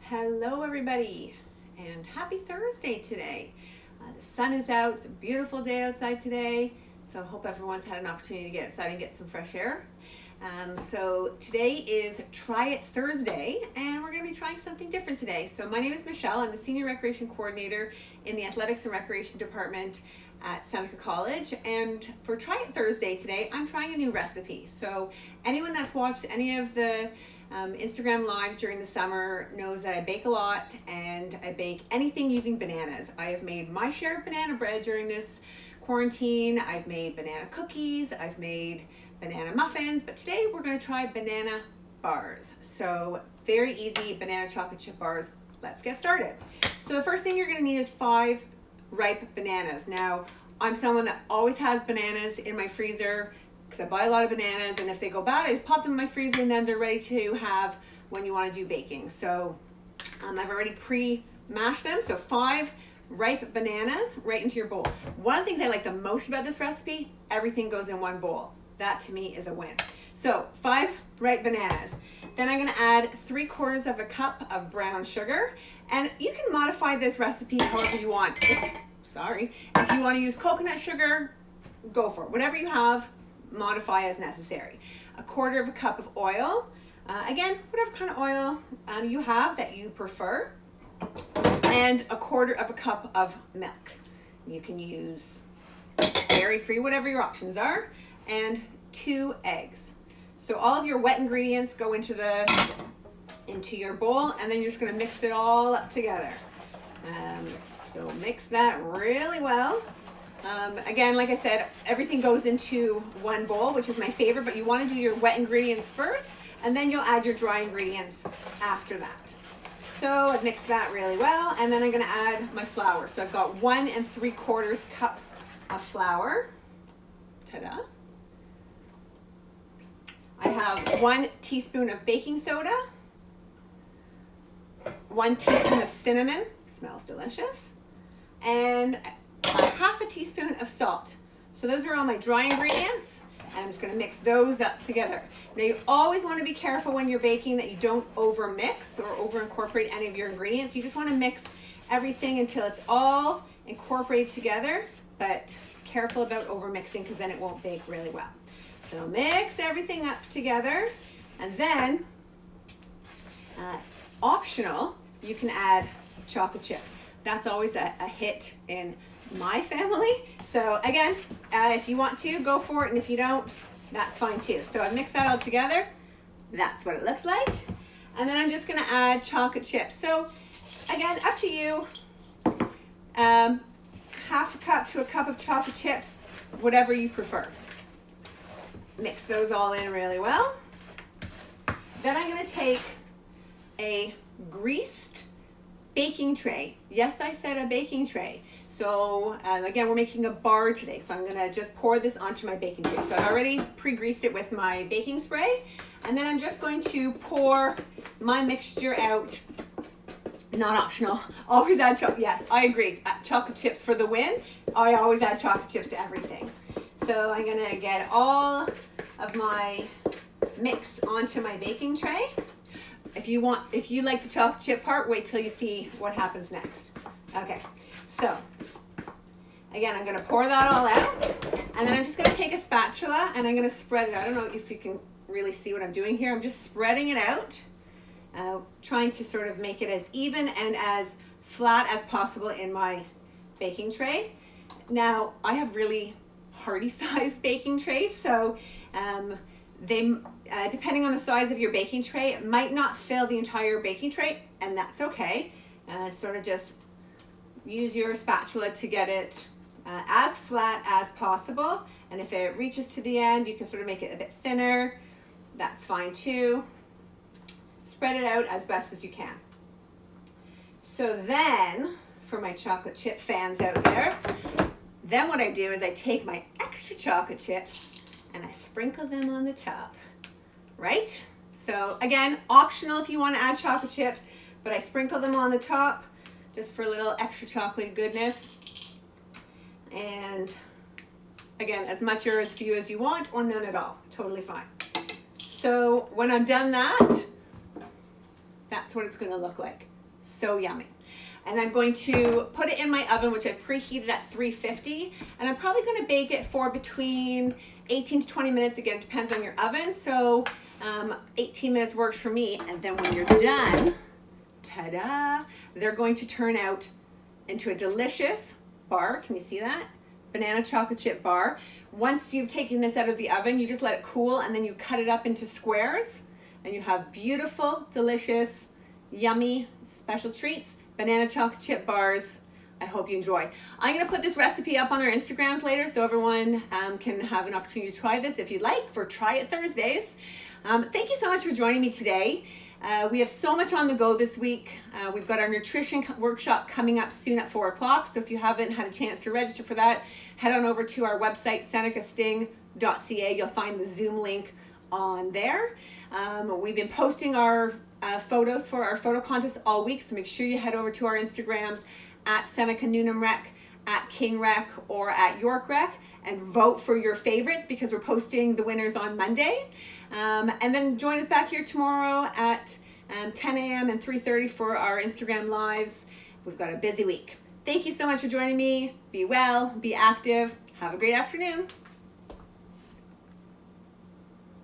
Hello everybody and happy Thursday today. The sun is out, it's a beautiful day outside today, so I hope everyone's had an opportunity to get outside and get some fresh air. So today is Try It Thursday and we're going to be trying something different today. So my name is Michelle, I'm the Senior Recreation Coordinator in the Athletics and Recreation Department at Seneca College, and for Try It Thursday today I'm trying a new recipe. So anyone that's watched any of the Instagram lives during the summer knows that I bake a lot and I bake anything using bananas. I have made my share of banana bread during this quarantine. I've made banana cookies, I've made banana muffins, but today we're going to try banana bars. So very easy banana chocolate chip bars. Let's get started. So the first thing you're going to need is 5 ripe bananas. Now I'm someone that always has bananas in my freezer because I buy a lot of bananas, and if they go bad, I just pop them in my freezer and then they're ready to have when you want to do baking. So I've already pre-mashed them. So 5 ripe bananas right into your bowl. One of the things I like the most about this recipe, everything goes in one bowl. That to me is a win. So 5 ripe bananas. Then I'm gonna add 3/4 of a cup of brown sugar. And you can modify this recipe however you want. If you want to use coconut sugar, go for it. Whatever you have, modify as necessary. 1/4 cup of oil. Again, whatever kind of oil you have that you prefer. And 1/4 cup of milk. You can use dairy-free, whatever your options are. And 2 eggs. So all of your wet ingredients go into your bowl, and then you're just going to mix it all up together. So mix that really well. Again, like I said, everything goes into one bowl, which is my favorite, but you want to do your wet ingredients first, and then you'll add your dry ingredients after that. So I've mixed that really well, and then I'm going to add my flour. So I've got 1 3/4 cup of flour. Ta-da. I have 1 teaspoon of baking soda, 1 teaspoon of cinnamon, smells delicious, and 1/2 teaspoon of salt. So those are all my dry ingredients, and I'm just going to mix those up together. Now you always want to be careful when you're baking that you don't over mix or over incorporate any of your ingredients. You just want to mix everything until it's all incorporated together, but careful about over mixing because then it won't bake really well. So mix everything up together, and then optional, you can add chocolate chips. That's always a hit in my family. So again, if you want to, go for it, and if you don't, that's fine too. So I mixed that all together. That's what it looks like. And then I'm just gonna add chocolate chips. So again, up to you. 1/2 cup to a cup of chocolate chips, whatever you prefer. Mix those all in really well. Then I'm gonna take a greased baking tray. Yes, I said a baking tray. So again, we're making a bar today, so I'm gonna just pour this onto my baking tray. So I've already pre-greased it with my baking spray, and then I'm just going to pour my mixture out. Not optional, always add chocolate. Yes, I agree, chocolate chips for the win. I always add chocolate chips to everything. So I'm gonna get all of my mix onto my baking tray. If you like the chocolate chip part, wait till you see what happens next. Okay, so again, I'm gonna pour that all out, and then I'm just gonna take a spatula and I'm gonna spread it out. I don't know if you can really see what I'm doing here. I'm just spreading it out, trying to sort of make it as even and as flat as possible in my baking tray. Now, I have really hearty sized baking trays, so they depending on the size of your baking tray, it might not fill the entire baking tray, and that's okay. Sort of just use your spatula to get it as flat as possible, and if it reaches to the end, you can sort of make it a bit thinner. That's fine too. Spread it out as best as you can. So then, for my chocolate chip fans out there, then what I do is I take my extra chocolate chips and I sprinkle them on the top, right? So again, optional if you want to add chocolate chips, but I sprinkle them on the top just for a little extra chocolate goodness. And again, as much or as few as you want, or none at all, totally fine. So when I'm done that, that's what it's gonna look like. So yummy. And I'm going to put it in my oven, which I've preheated at 350. And I'm probably going to bake it for between 18 to 20 minutes. Again, it depends on your oven. So 18 minutes works for me. And then when you're done, ta-da, they're going to turn out into a delicious bar. Can you see that? Banana chocolate chip bar. Once you've taken this out of the oven, you just let it cool and then you cut it up into squares and you have beautiful, delicious, yummy, special treats, banana chocolate chip bars. I hope you enjoy. I'm gonna put this recipe up on our Instagrams later so everyone can have an opportunity to try this if you'd like for Try It Thursdays. Thank you so much for joining me today. We have so much on the go this week. We've got our nutrition workshop coming up soon at 4 o'clock. So if you haven't had a chance to register for that, head on over to our website, senecasting.ca. You'll find the Zoom link on there. We've been posting our photos for our photo contest all week. So make sure you head over to our Instagrams at Seneca Newnham Rec, at King Rec, or at York Rec, and vote for your favorites because we're posting the winners on Monday. And then join us back here tomorrow at 10 a.m. and 3:30 for our Instagram lives. We've got a busy week. Thank you so much for joining me. Be well, be active. Have a great afternoon.